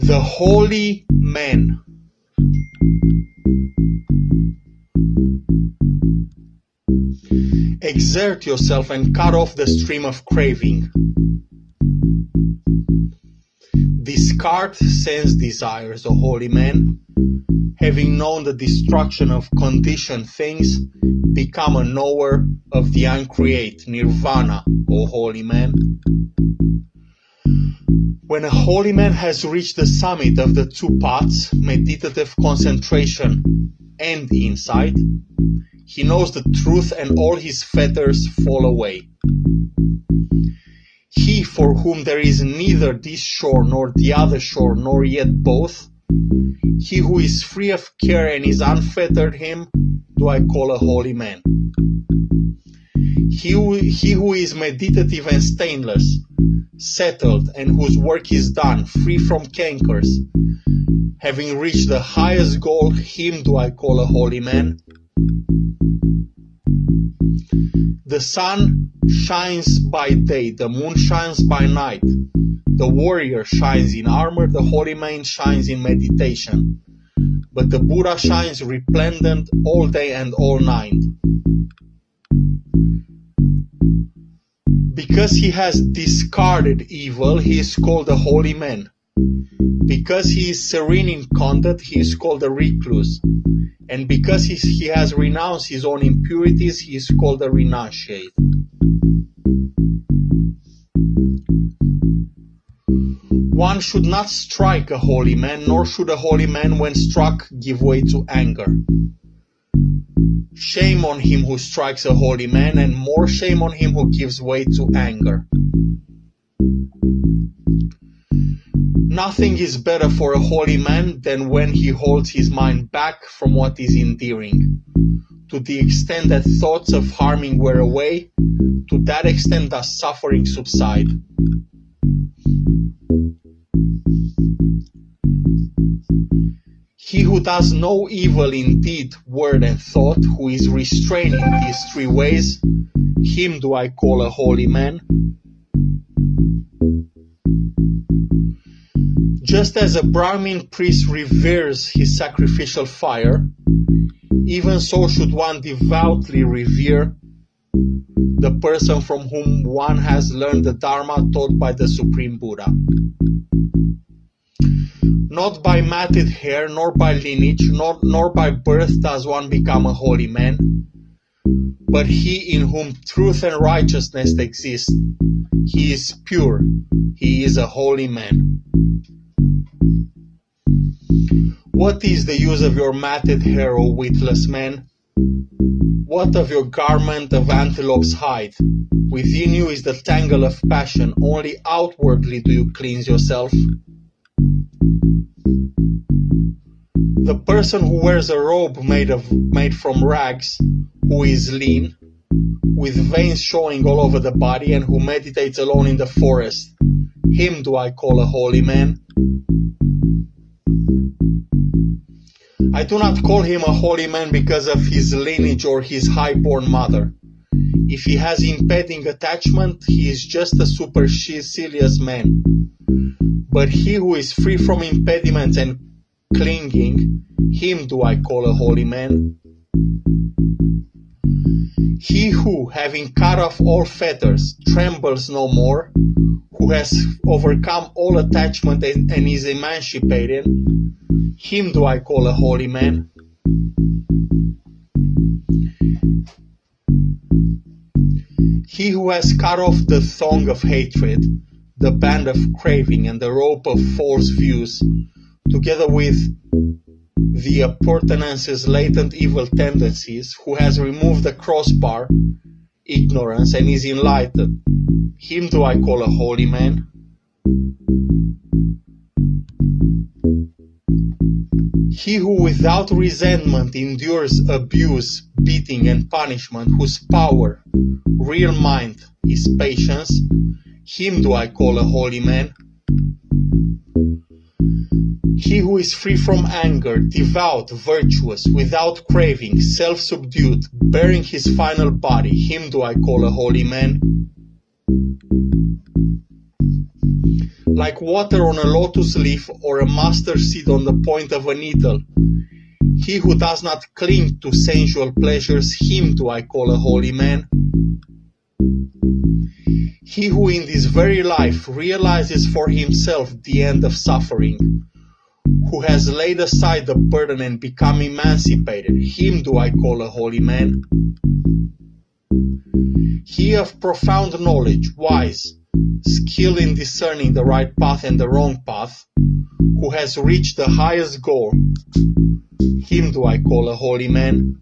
The holy man. Exert yourself and cut off the stream of craving. Discard sense desires, O holy man. Having known the destruction of conditioned things, become a knower of the uncreate, nirvana, O holy man. When a holy man has reached the summit of the two paths, meditative concentration and insight, he knows the truth and all his fetters fall away. He for whom there is neither this shore nor the other shore, nor yet both, he who is free of care and is unfettered, him do I call a holy man. He who is meditative and stainless, settled, and whose work is done, free from cankers, having reached the highest goal, him do I call a holy man. The sun shines by day, the moon shines by night. The warrior shines in armor, the holy man shines in meditation. But the Buddha shines resplendent all day and all night. Because he has discarded evil, he is called a holy man. Because he is serene in conduct, he is called a recluse. And because he has renounced his own impurities, he is called a renunciate. One should not strike a holy man, nor should a holy man, when struck, give way to anger. Shame on him who strikes a holy man, and more shame on him who gives way to anger. Nothing is better for a holy man than when he holds his mind back from what is endearing. To the extent that thoughts of harming wear away, to that extent does suffering subside. He who does no evil in deed, word, and thought, who is restrained in these three ways, him do I call a holy man. Just as a Brahmin priest reveres his sacrificial fire, even so should one devoutly revere the person from whom one has learned the Dharma taught by the Supreme Buddha. Not by matted hair, nor by lineage, nor by birth does one become a holy man, but he in whom truth and righteousness exist. He is pure, he is a holy man. What is the use of your matted hair, O witless man? What of your garment of antelope's hide? Within you is the tangle of passion, only outwardly do you cleanse yourself. The person who wears a robe made from rags, who is lean, with veins showing all over the body, and who meditates alone in the forest, him do I call a holy man. I do not call him a holy man because of his lineage or his high-born mother. If he has impeding attachment, he is just a supercilious man. But he who is free from impediments and clinging, him do I call a holy man. He who, having cut off all fetters, trembles no more, who has overcome all attachment and is emancipated, him do I call a holy man. He who has cut off the thong of hatred, the band of craving, and the rope of false views, together with the appurtenance's latent evil tendencies, who has removed the crossbar, ignorance, and is enlightened, him do I call a holy man. He who without resentment endures abuse, beating, and punishment, whose power, real mind, is patience, him do I call a holy man. He who is free from anger, devout, virtuous, without craving, self-subdued, bearing his final body, him do I call a holy man. like water on a lotus leaf or a mustard seed on the point of a needle. He who does not cling to sensual pleasures, him do I call a holy man. He who in this very life realizes for himself the end of suffering, who has laid aside the burden and become emancipated, him do I call a holy man. He of profound knowledge, wise, skill in discerning the right path and the wrong path, who has reached the highest goal, him do I call a holy man.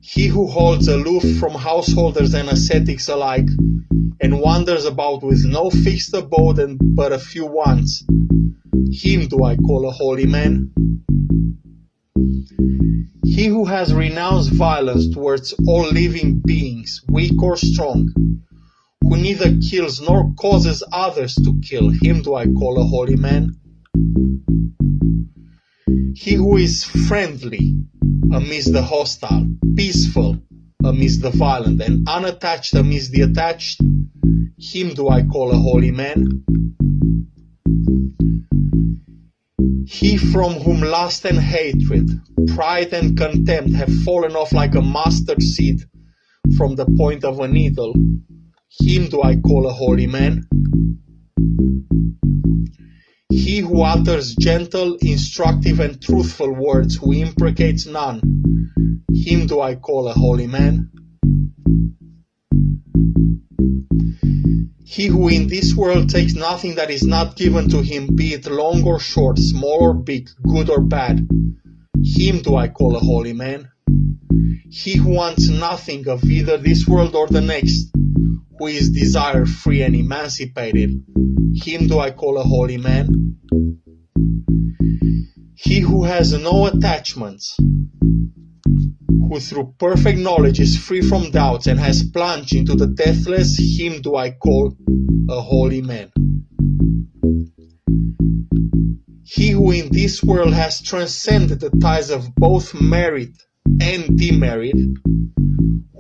He who holds aloof from householders and ascetics alike, and wanders about with no fixed abode and but a few wants, him do I call a holy man. He who has renounced violence towards all living beings, weak or strong, who neither kills nor causes others to kill, him do I call a holy man. He who is friendly amidst the hostile, peaceful amidst the violent, and unattached amidst the attached, him do I call a holy man. He from whom lust and hatred, pride and contempt have fallen off like a mustard seed from the point of a needle, him do I call a holy man. He who utters gentle, instructive and truthful words, who imprecates none, him do I call a holy man. He who in this world takes nothing that is not given to him, be it long or short, small or big, good or bad, him do I call a holy man. He who wants nothing of either this world or the next, who is desire free and emancipated, him do I call a holy man. He who has no attachments, who through perfect knowledge is free from doubts and has plunged into the deathless, him do I call a holy man. He who in this world has transcended the ties of both merit and demerit,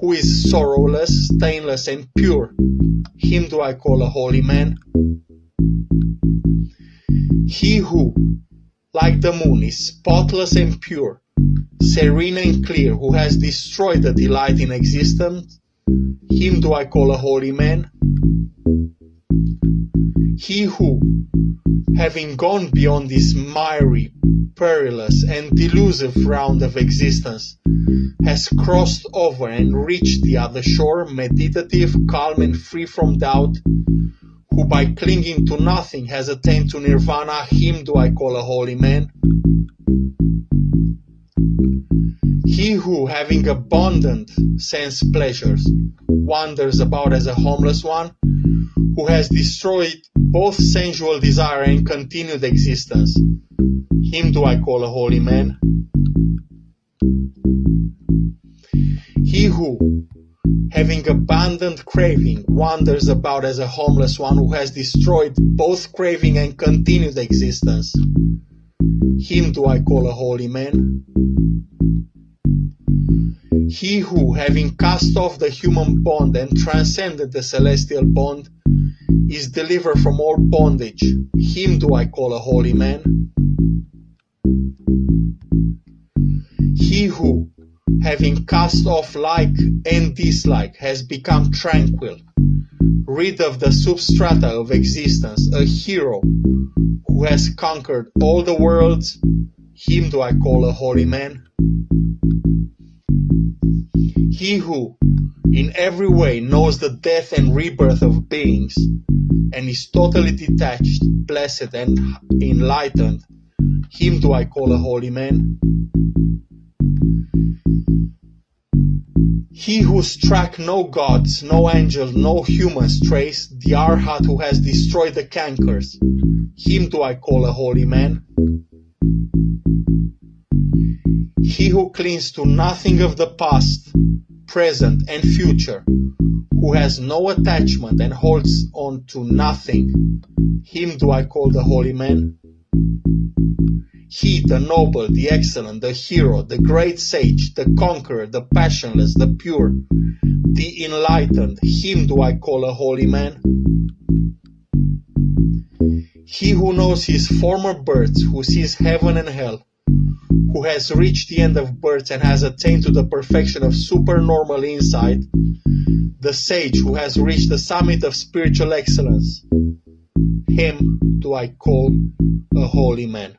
who is sorrowless, stainless and pure, him do I call a holy man. He who, like the moon, is spotless and pure, serene and clear, who has destroyed the delight in existence, him do I call a holy man. He who, having gone beyond this miry, perilous and delusive round of existence, has crossed over and reached the other shore, meditative, calm and free from doubt, who by clinging to nothing has attained to nirvana, him do I call a holy man. He who, having abundant sense pleasures, wanders about as a homeless one, who has destroyed both sensual desire and continued existence, him do I call a holy man. He who, having abandoned craving, wanders about as a homeless one, who has destroyed both craving and continued existence, him do I call a holy man. He who, having cast off the human bond and transcended the celestial bond, is delivered from all bondage, him do I call a holy man. He who, having cast off like and dislike, has become tranquil, rid of the substrata of existence, a hero who has conquered all the worlds, him do I call a holy man. He who, in every way, knows the death and rebirth of beings, and is totally detached, blessed, and enlightened, him do I call a holy man. He who struck no gods, no angels, no humans trace, the Arhat who has destroyed the cankers, him do I call a holy man. He who clings to nothing of the past, present and future, who has no attachment and holds on to nothing, him do I call the holy man. He, the noble, the excellent, the hero, the great sage, the conqueror, the passionless, the pure, the enlightened, him do I call a holy man. He who knows his former births, who sees heaven and hell, who has reached the end of births and has attained to the perfection of supernormal insight, the sage who has reached the summit of spiritual excellence, him do I call a holy man.